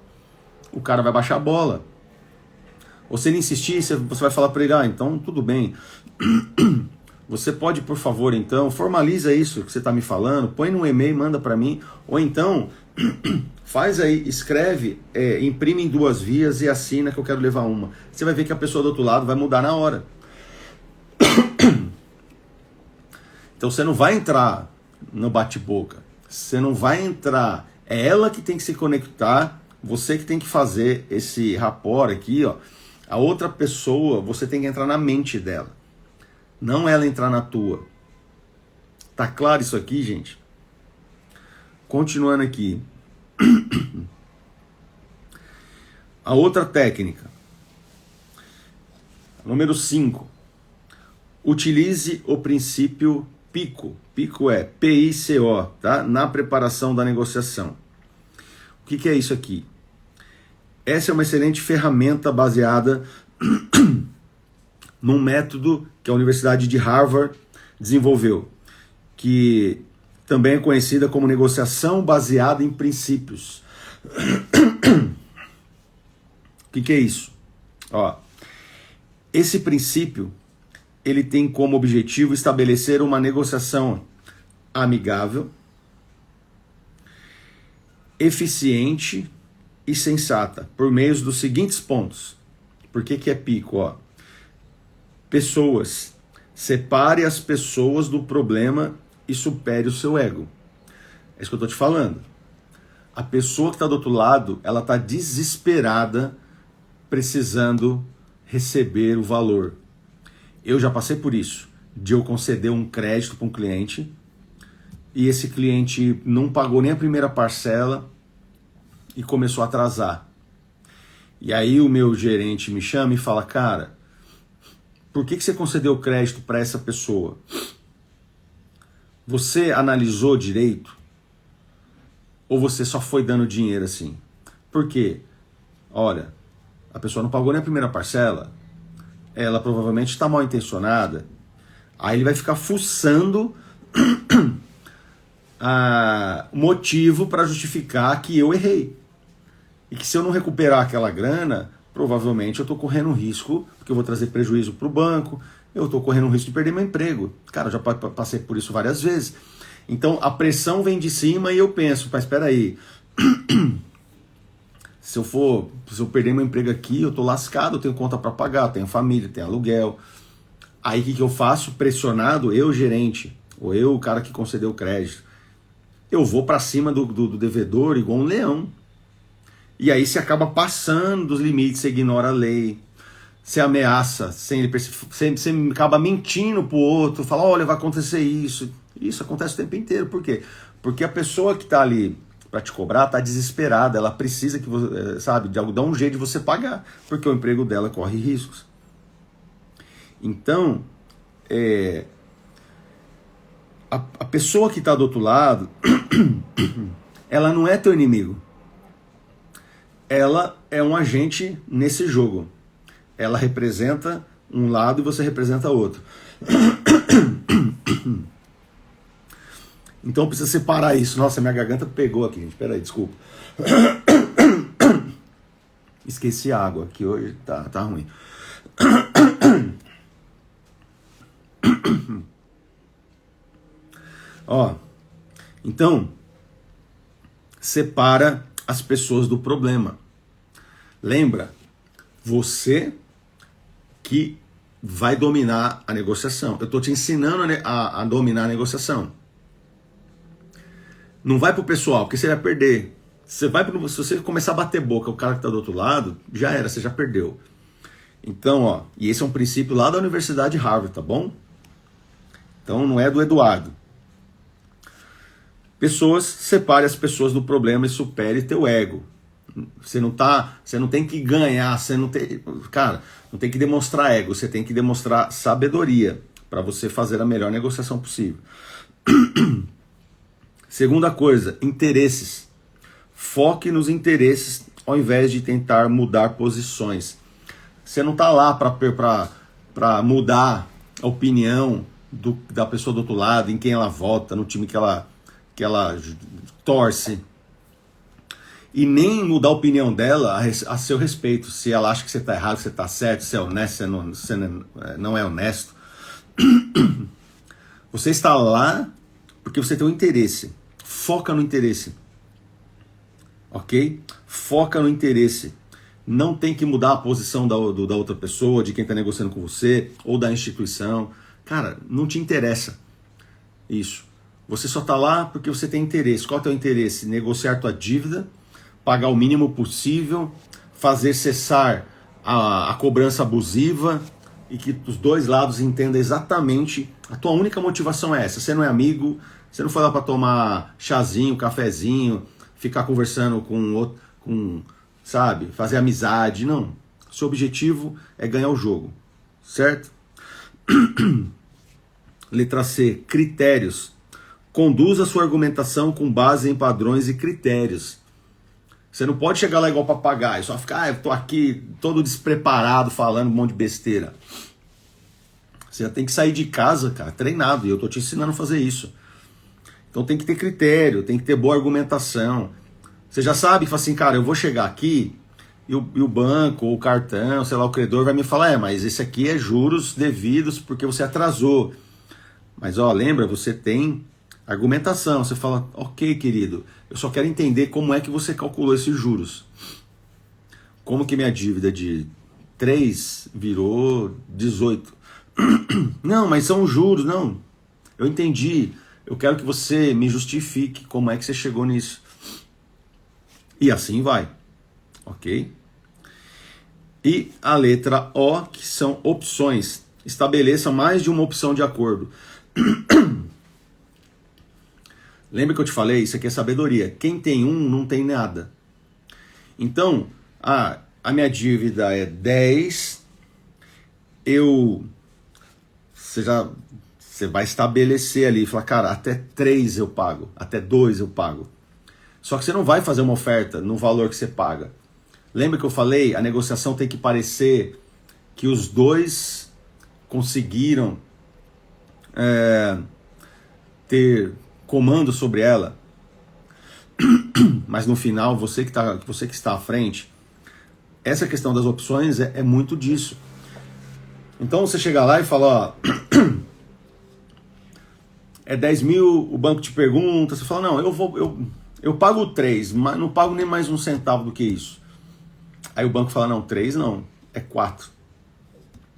o cara vai baixar a bola. Ou se ele insistir, você vai falar para ele, então tudo bem. Você pode, por favor, então, formaliza isso que você está me falando, põe no e-mail, manda para mim, ou então, faz aí, escreve, imprime em 2 vias e assina que eu quero levar uma. Você vai ver que a pessoa do outro lado vai mudar na hora. Então você não vai entrar no bate-boca, você não vai entrar, é ela que tem que se conectar, você que tem que fazer esse rapport aqui, ó. A outra pessoa, você tem que entrar na mente dela, não ela entrar na tua. Tá claro isso aqui, gente? Continuando aqui. A outra técnica. Número 5. Utilize o princípio PICO. PICO é PICO, tá? Na preparação da negociação. O que é isso aqui? Essa é uma excelente ferramenta baseada num método que a Universidade de Harvard desenvolveu, que também é conhecida como negociação baseada em princípios. O que é isso? Ó, esse princípio, ele tem como objetivo estabelecer uma negociação amigável, eficiente e sensata, por meio dos seguintes pontos. Por que é PICO? Ó? Pessoas. Separe as pessoas do problema e supere o seu ego. É isso que eu estou te falando. A pessoa que está do outro lado, ela está desesperada, precisando receber o valor. Eu já passei por isso, de eu conceder um crédito para um cliente e esse cliente não pagou nem a primeira parcela e começou a atrasar. E aí o meu gerente me chama e fala, cara, por que você concedeu crédito para essa pessoa? Você analisou direito? Ou você só foi dando dinheiro assim? Por quê? Olha, a pessoa não pagou nem a primeira parcela, ela provavelmente está mal intencionada, aí ele vai ficar fuçando o motivo para justificar que eu errei. E que se eu não recuperar aquela grana, provavelmente eu estou correndo um risco, porque eu vou trazer prejuízo para o banco, eu estou correndo um risco de perder meu emprego. Cara, eu já passei por isso várias vezes. Então a pressão vem de cima e eu penso, mas espera aí, se eu perder meu emprego aqui, eu estou lascado, eu tenho conta para pagar, eu tenho família, tenho aluguel. Aí o que eu faço? Pressionado, eu gerente, ou eu o cara que concedeu o crédito, eu vou para cima do devedor igual um leão. E aí você acaba passando dos limites, você ignora a lei, você ameaça, você acaba mentindo pro outro, fala, olha, vai acontecer isso. Isso acontece o tempo inteiro. Por quê? Porque a pessoa que está ali para te cobrar está desesperada, ela precisa que você, sabe, dar um jeito de você pagar, porque o emprego dela corre riscos. Então, a pessoa que está do outro lado, ela não é teu inimigo. Ela é um agente nesse jogo. Ela representa um lado e você representa outro. Então precisa separar isso. Nossa, minha garganta pegou aqui, gente. Peraí, desculpa. Esqueci a água, que hoje tá ruim. Ó, então, separa as pessoas do problema. Lembra, você que vai dominar a negociação. Eu estou te ensinando a dominar a negociação. Não vai pro pessoal, porque você vai perder. Se você começar a bater boca, o cara que está do outro lado, já era, você já perdeu. Então, ó, e esse é um princípio lá da Universidade de Harvard, tá bom? Então não é do Eduardo. Pessoas, separe as pessoas do problema e supere teu ego. Você não tem que ganhar, cara, não tem que demonstrar ego, você tem que demonstrar sabedoria para você fazer a melhor negociação possível. Segunda coisa, interesses. Foque nos interesses ao invés de tentar mudar posições. Você não está lá para mudar a opinião da pessoa do outro lado, em quem ela vota, no time que ela torce. E nem mudar a opinião dela a seu respeito. Se ela acha que você está errado, que você está certo, se é honesto, se não é honesto. Você está lá porque você tem um interesse. Foca no interesse. Ok? Foca no interesse. Não tem que mudar a posição da outra pessoa, de quem está negociando com você, ou da instituição. Cara, não te interessa isso. Você só está lá porque você tem interesse. Qual é o teu interesse? Negociar tua dívida, pagar o mínimo possível, fazer cessar a cobrança abusiva e que os dois lados entendam exatamente. A tua única motivação é essa. Você não é amigo, você não foi lá para tomar chazinho, cafezinho, ficar conversando sabe, fazer amizade. Não. Seu objetivo é ganhar o jogo, certo? Letra C, critérios. Conduza sua argumentação com base em padrões e critérios. Você não pode chegar lá igual papagaio, só ficar, eu tô aqui todo despreparado falando um monte de besteira. Você tem que sair de casa, cara, treinado, e eu tô te ensinando a fazer isso. Então tem que ter critério, tem que ter boa argumentação. Você já sabe, fala assim, cara, eu vou chegar aqui e o banco, ou o cartão, sei lá, o credor vai me falar, mas esse aqui é juros devidos porque você atrasou. Mas ó, lembra, você tem argumentação, você fala, ok, querido, eu só quero entender como é que você calculou esses juros. Como que minha dívida de 3 virou 18? Não, mas são juros, não. Eu entendi. Eu quero que você me justifique como é que você chegou nisso. E assim vai, ok? E a letra O, que são opções. Estabeleça mais de uma opção de acordo. Lembra que eu te falei? Isso aqui é sabedoria. Quem tem um, não tem nada. Então, a minha dívida é 10. Você vai estabelecer ali, falar, cara, até 3 eu pago, até 2 eu pago. Só que você não vai fazer uma oferta no valor que você paga. Lembra que eu falei? A negociação tem que parecer que os dois conseguiram ter comando sobre ela. Mas no final, você que está à frente, essa questão das opções é muito disso. Então você chega lá e fala, ó, é 10 mil, o banco te pergunta, você fala, não, eu pago 3, mas não pago nem mais um centavo do que isso. Aí o banco fala, não, 3 não, é 4.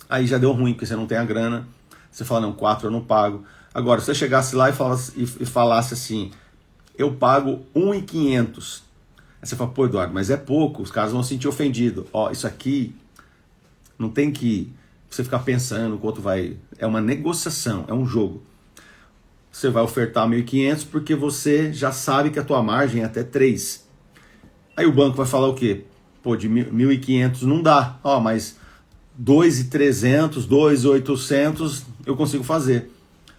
Aí já deu ruim, porque você não tem a grana. Você fala, não, 4 eu não pago. Agora, se você chegasse lá e falasse assim, eu pago 1.500. Aí você fala, pô, Eduardo, mas é pouco, os caras vão se sentir ofendidos. Ó, isso aqui não tem que você ficar pensando o quanto vai... É uma negociação, é um jogo. Você vai ofertar 1.500 porque você já sabe que a tua margem é até 3. Aí o banco vai falar o quê? Pô, de 1.500 não dá. Ó, mas 2.300, 2.800 eu consigo fazer.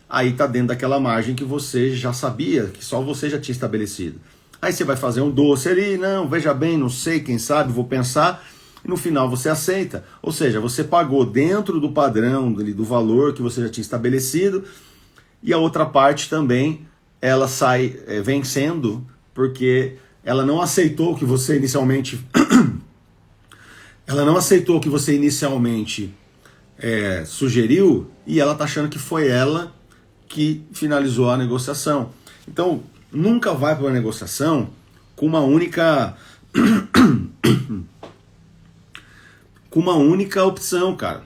Aí tá dentro daquela margem que você já sabia, que só você já tinha estabelecido. Aí você vai fazer um doce ali, não, veja bem, não sei, quem sabe, vou pensar, e no final você aceita. Ou seja, você pagou dentro do padrão, do valor que você já tinha estabelecido, e a outra parte também, ela sai vencendo, porque ela não aceitou o que você inicialmente Ela não aceitou o que você inicialmente sugeriu e ela está achando que foi ela que finalizou a negociação. Então, nunca vai para uma negociação com uma única com uma única opção, cara.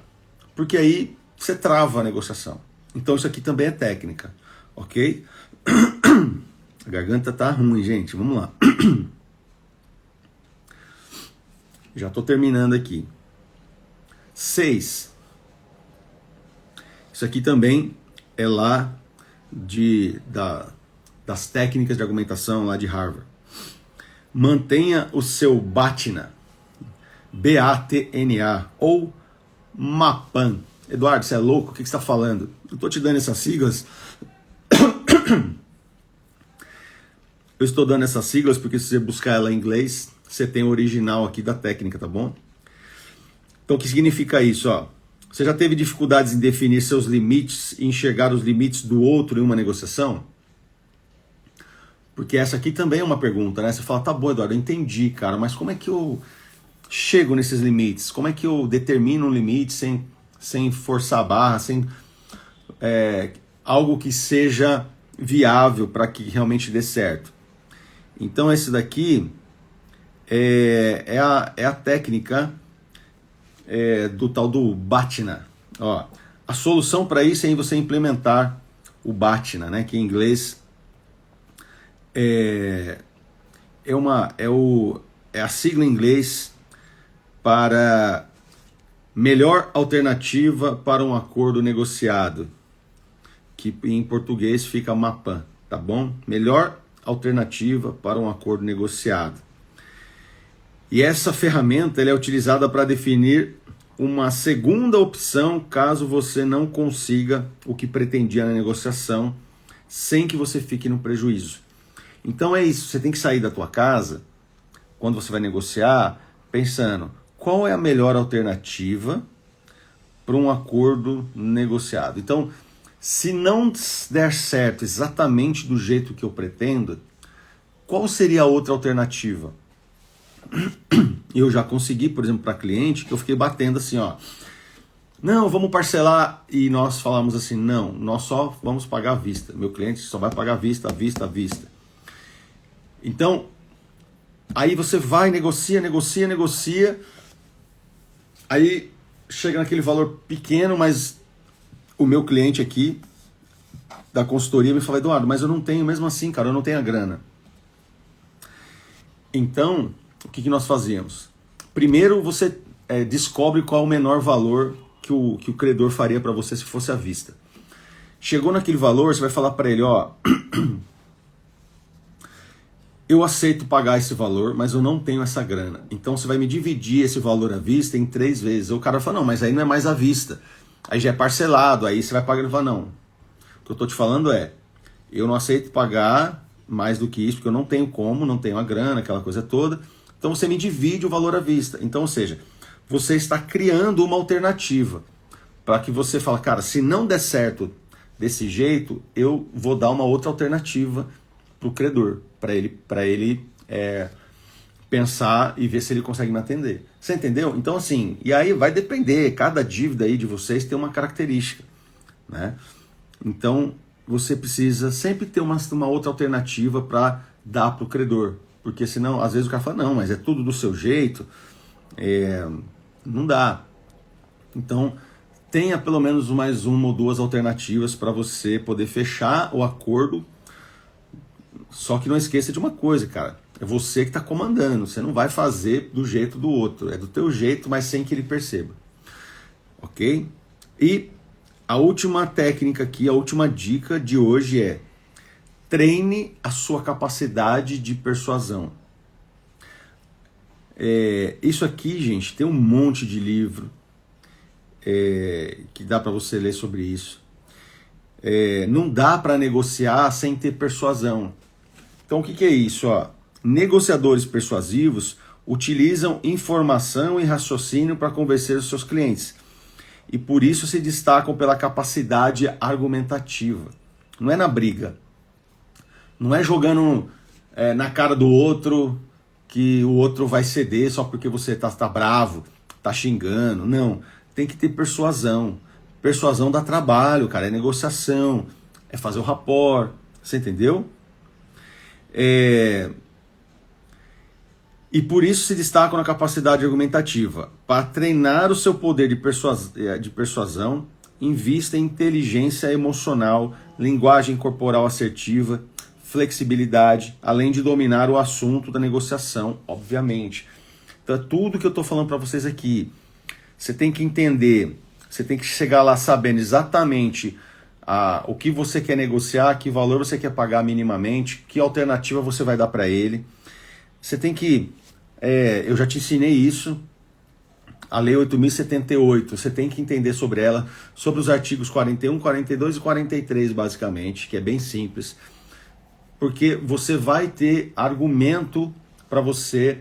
Porque aí você trava a negociação. Então isso aqui também é técnica, ok? A garganta tá ruim, gente. Vamos lá. Já estou terminando aqui. 6. Isso aqui também é lá das técnicas de argumentação lá de Harvard. Mantenha o seu BATNA, BATNA, ou MAPAN. Eduardo, você é louco? O que você está falando? Eu estou te dando essas siglas. Eu estou dando essas siglas porque se você buscar ela em inglês, você tem o original aqui da técnica, tá bom? Então o que significa isso? Ó? Você já teve dificuldades em definir seus limites e enxergar os limites do outro em uma negociação? Porque essa aqui também é uma pergunta, né? Você fala, tá bom, Eduardo, eu entendi, cara, mas como é que eu chego nesses limites? Como é que eu determino um limite sem forçar a barra, sem algo que seja viável para que realmente dê certo? Então esse daqui é a técnica do tal do BATNA. Ó, a solução para isso é você implementar o BATNA, né, que em inglês é a sigla em inglês para melhor alternativa para um acordo negociado, que em português fica MAPAN, tá bom? Melhor alternativa para um acordo negociado. E essa ferramenta ela é utilizada para definir uma segunda opção caso você não consiga o que pretendia na negociação, sem que você fique no prejuízo. Então é isso, você tem que sair da tua casa, quando você vai negociar, pensando qual é a melhor alternativa para um acordo negociado. Então, se não der certo exatamente do jeito que eu pretendo, qual seria a outra alternativa? Eu já consegui, por exemplo, para cliente, que eu fiquei batendo assim, ó, não, vamos parcelar, e nós falamos assim, não, nós só vamos pagar à vista. Meu cliente só vai pagar à vista, à vista, à vista. Então, aí você vai, negocia, aí chega naquele valor pequeno, mas o meu cliente aqui da consultoria me fala, Eduardo, mas eu não tenho, mesmo assim, cara, eu não tenho a grana. Então, o que nós fazíamos? Primeiro você descobre qual é o menor valor que o credor faria para você se fosse à vista. Chegou naquele valor, você vai falar para ele, ó, eu aceito pagar esse valor, mas eu não tenho essa grana. Então você vai me dividir esse valor à vista em 3 vezes. O cara fala, não, mas aí não é mais à vista. Aí já é parcelado, aí você vai pagar. Ele fala, não, o que eu estou te falando eu não aceito pagar mais do que isso, porque eu não tenho como, não tenho a grana, aquela coisa toda. Então você me divide o valor à vista. Então, ou seja, você está criando uma alternativa para que você fale, cara, se não der certo desse jeito, eu vou dar uma outra alternativa para o credor, para ele pensar e ver se ele consegue me atender. Você entendeu? Então assim, e aí vai depender, cada dívida aí de vocês tem uma característica, né? Então você precisa sempre ter uma outra alternativa para dar para o credor, porque senão às vezes o cara fala, não, mas é tudo do seu jeito, não dá. Então tenha pelo menos mais uma ou duas alternativas para você poder fechar o acordo. Só que não esqueça de uma coisa, cara, é você que está comandando, você não vai fazer do jeito do outro, é do teu jeito, mas sem que ele perceba, ok? E a última técnica aqui, a última dica de hoje é treine a sua capacidade de persuasão. Isso aqui, gente, tem um monte de livro que dá para você ler sobre isso. Não dá para negociar sem ter persuasão. Então o que é isso? Ó? Negociadores persuasivos utilizam informação e raciocínio para convencer os seus clientes. E por isso se destacam pela capacidade argumentativa. Não é na briga. Não é jogando na cara do outro que o outro vai ceder só porque você tá bravo. tá xingando. Não, tem que ter persuasão. Persuasão dá trabalho, cara, é negociação, é fazer o rapport, você entendeu? E por isso se destacam na capacidade argumentativa. Para treinar o seu poder de persuasão, invista em inteligência emocional, linguagem corporal assertiva, flexibilidade, além de dominar o assunto da negociação, obviamente. Então é tudo que eu estou falando para vocês aqui. Você tem que entender, você tem que chegar lá sabendo exatamente o que você quer negociar, que valor você quer pagar minimamente, que alternativa você vai dar para ele. Você tem que, eu já te ensinei isso, a Lei 8.078, você tem que entender sobre ela, sobre os artigos 41, 42 e 43 basicamente, que é bem simples, porque você vai ter argumento para você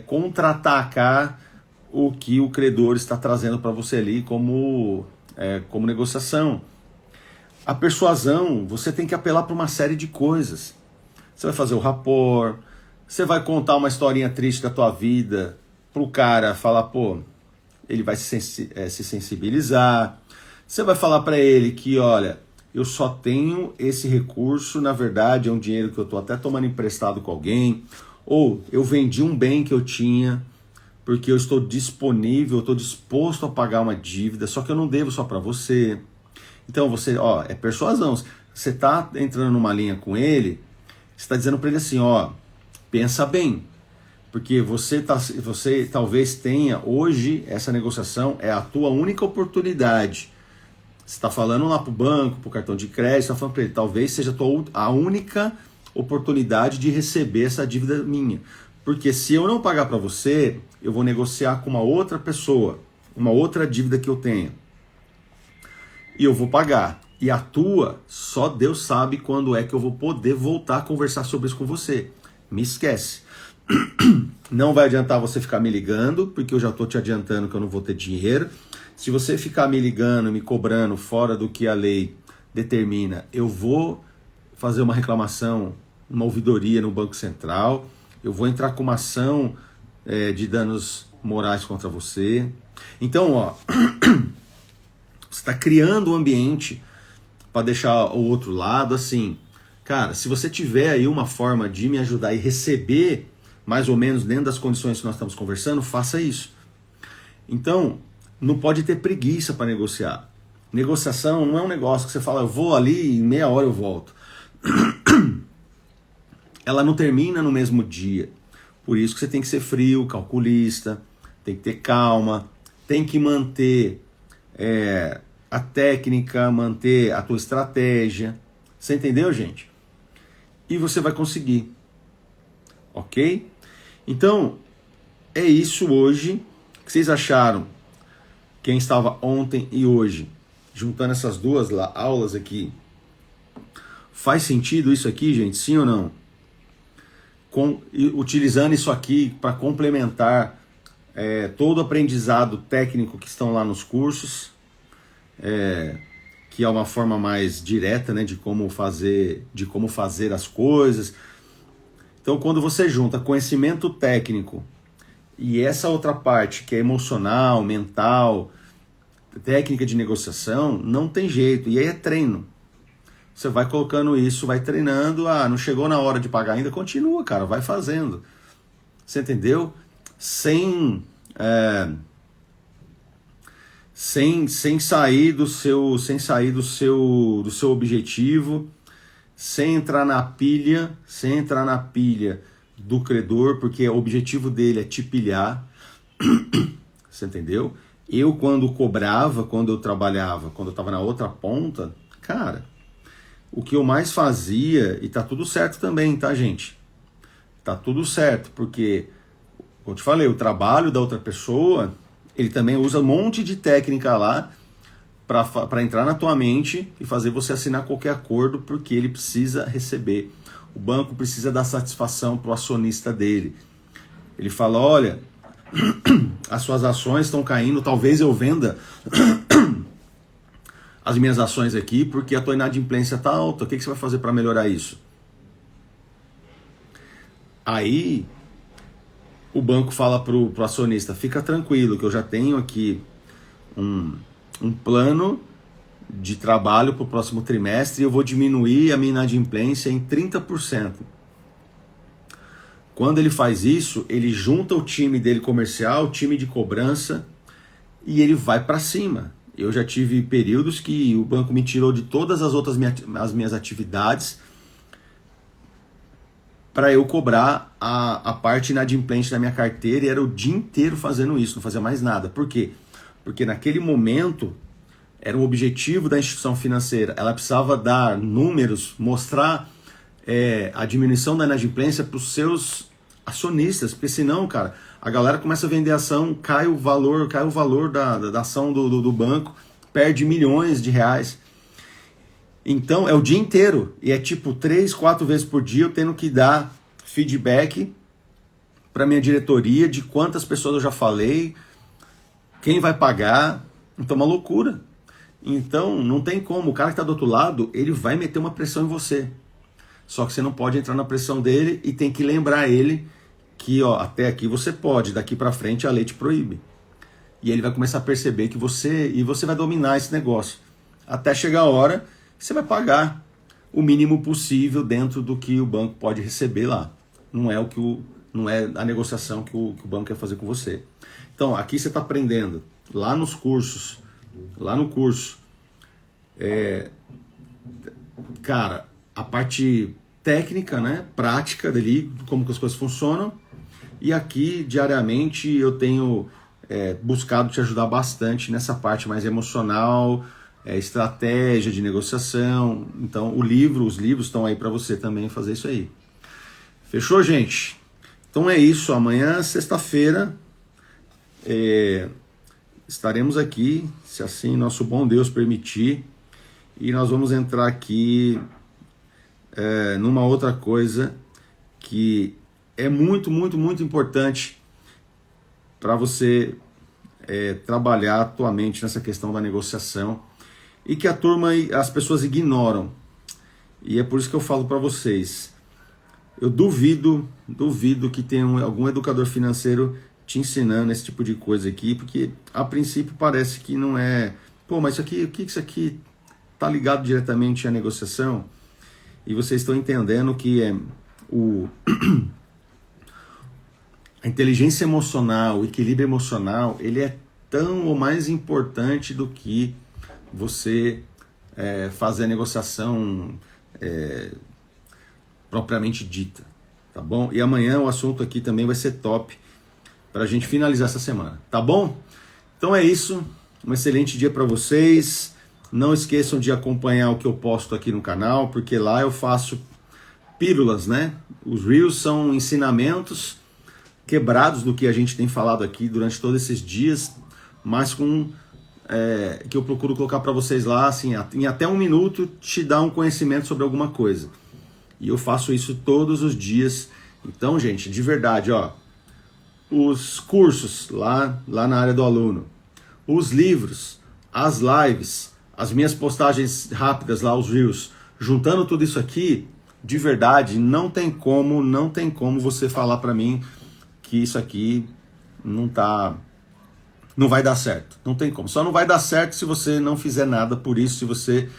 contra-atacar o que o credor está trazendo para você ali como negociação. A persuasão, você tem que apelar para uma série de coisas. Você vai fazer o rapport, você vai contar uma historinha triste da tua vida pro cara falar, pô, ele vai se sensibilizar. Você vai falar para ele que, olha, eu só tenho esse recurso, na verdade é um dinheiro que eu tô até tomando emprestado com alguém, ou eu vendi um bem que eu tinha porque eu estou disponível, eu estou disposto a pagar uma dívida, só que eu não devo só para você. Então você, é persuasão. Você está entrando numa linha com ele, você está dizendo para ele assim, pensa bem, porque você talvez tenha hoje, essa negociação é a tua única oportunidade. Você está falando lá para o banco, para o cartão de crédito, está falando para ele, talvez seja a única oportunidade de receber essa dívida minha. Porque se eu não pagar para você, eu vou negociar com uma outra pessoa, uma outra dívida que eu tenho. E eu vou pagar. E a tua, só Deus sabe quando é que eu vou poder voltar a conversar sobre isso com você. Me esquece. Não vai adiantar você ficar me ligando, porque eu já estou te adiantando que eu não vou ter dinheiro. Se você ficar me ligando, me cobrando fora do que a lei determina, eu vou fazer uma reclamação, uma ouvidoria no Banco Central, eu vou entrar com uma ação de danos morais contra você. Então, você está criando um ambiente para deixar o outro lado assim, cara, se você tiver aí uma forma de me ajudar e receber mais ou menos dentro das condições que nós estamos conversando, faça isso. Então, não pode ter preguiça para negociar. Negociação não é um negócio que você fala, eu vou ali e em meia hora eu volto. Ela não termina no mesmo dia. Por isso que você tem que ser frio, calculista, tem que ter calma, tem que manter a técnica, manter a tua estratégia. Você entendeu, gente? E você vai conseguir. Ok? Então, é isso hoje. O que vocês acharam? Quem estava ontem e hoje, juntando essas duas aulas aqui, faz sentido isso aqui, gente? Sim ou não? Utilizando isso aqui para complementar todo o aprendizado técnico que estão lá nos cursos, que é uma forma mais direta, né, de como fazer as coisas. Então, quando você junta conhecimento técnico e essa outra parte que é emocional, mental, técnica de negociação, não tem jeito. E aí é treino. Você vai colocando isso, vai treinando. Não chegou na hora de pagar ainda? Continua, cara, vai fazendo. Você entendeu? Sem sair do seu objetivo, sem entrar na pilha do credor, porque o objetivo dele é te pilhar. Você entendeu? Eu, quando cobrava, quando eu trabalhava, quando eu estava na outra ponta, cara, o que eu mais fazia, e tá tudo certo também, tá, gente? Tá tudo certo, porque, como eu te falei, o trabalho da outra pessoa, ele também usa um monte de técnica lá para entrar na tua mente e fazer você assinar qualquer acordo, porque ele precisa receber. O banco precisa dar satisfação para o acionista dele. Ele fala, olha, as suas ações estão caindo, talvez eu venda as minhas ações aqui porque a tua inadimplência está alta. O que você vai fazer para melhorar isso? Aí o banco fala pro acionista, fica tranquilo que eu já tenho aqui um plano de trabalho para o próximo trimestre e eu vou diminuir a minha inadimplência em 30%. Quando ele faz isso, ele junta o time dele comercial, o time de cobrança, e ele vai para cima. Eu já tive períodos que o banco me tirou de todas as outras as minhas atividades para eu cobrar a parte inadimplente da minha carteira, e era o dia inteiro fazendo isso, não fazia mais nada. Por quê? Porque naquele momento era um objetivo da instituição financeira, ela precisava dar números, mostrar a diminuição da inadimplência para os seus acionistas, porque senão, cara, a galera começa a vender ação, cai o valor da ação do banco, perde milhões de reais. Então é o dia inteiro, e é tipo 3, 4 vezes por dia eu tendo que dar feedback para minha diretoria de quantas pessoas eu já falei, quem vai pagar. Então é uma loucura. Então não tem como, o cara que está do outro lado, ele vai meter uma pressão em você. Só que você não pode entrar na pressão dele e tem que lembrar ele que até aqui você pode, daqui para frente a lei te proíbe. E ele vai começar a perceber que você vai dominar esse negócio. Até chegar a hora que você vai pagar o mínimo possível dentro do que o banco pode receber lá. Não é a negociação que o banco quer fazer com você. Então aqui você está aprendendo, lá nos cursos, lá no curso, cara, a parte técnica, né, prática dali, como que as coisas funcionam, e aqui diariamente eu tenho buscado te ajudar bastante nessa parte mais emocional, estratégia de negociação. Então os livros estão aí para você também fazer isso aí. Fechou, gente? Então é isso, amanhã, sexta-feira, estaremos aqui, se assim nosso bom Deus permitir, e nós vamos entrar aqui numa outra coisa que é muito, muito, muito importante para você trabalhar atualmente nessa questão da negociação, e que as pessoas ignoram. E é por isso que eu falo para vocês, eu duvido que tenha algum educador financeiro te ensinando esse tipo de coisa aqui, porque a princípio parece que não é. Pô, mas o que isso aqui tá ligado diretamente à negociação? E vocês estão entendendo que a inteligência emocional, o equilíbrio emocional, ele é tão ou mais importante do que você fazer a negociação propriamente dita, tá bom? E amanhã o assunto aqui também vai ser top para a gente finalizar essa semana, tá bom? Então é isso, um excelente dia para vocês. Não esqueçam de acompanhar o que eu posto aqui no canal, porque lá eu faço pílulas, né? Os Reels são ensinamentos quebrados do que a gente tem falado aqui durante todos esses dias, mas que eu procuro colocar para vocês lá, assim, em até 1 minuto, te dar um conhecimento sobre alguma coisa. E eu faço isso todos os dias. Então, gente, de verdade, os cursos lá na área do aluno, os livros, as lives, as minhas postagens rápidas lá, os Reels, juntando tudo isso aqui, de verdade, não tem como você falar para mim que isso aqui não vai dar certo. Não tem como. Só não vai dar certo se você não fizer nada por isso, se você,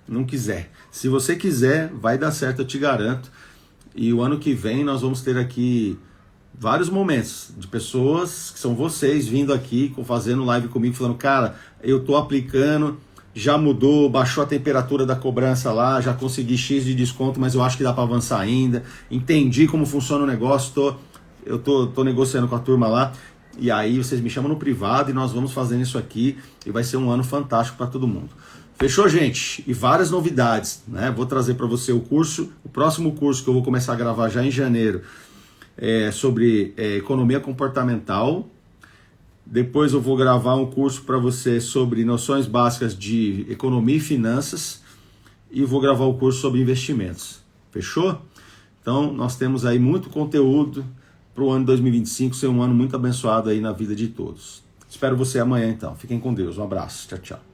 não quiser. Se você quiser, vai dar certo, eu te garanto. E o ano que vem nós vamos ter aqui vários momentos de pessoas que são vocês vindo aqui, fazendo live comigo, falando, cara, eu tô aplicando, já mudou, baixou a temperatura da cobrança lá, já consegui X de desconto, mas eu acho que dá para avançar ainda, entendi como funciona o negócio, eu tô negociando com a turma lá, e aí vocês me chamam no privado e nós vamos fazendo isso aqui, e vai ser um ano fantástico para todo mundo. Fechou, gente? E várias novidades, né? Vou trazer para você o próximo curso que eu vou começar a gravar já em janeiro, sobre economia comportamental. Depois eu vou gravar um curso para você sobre noções básicas de economia e finanças, e vou gravar o curso sobre investimentos. Fechou? Então nós temos aí muito conteúdo para o ano 2025 ser um ano muito abençoado aí na vida de todos. Espero você amanhã então. Fiquem com Deus. Um abraço. Tchau, tchau.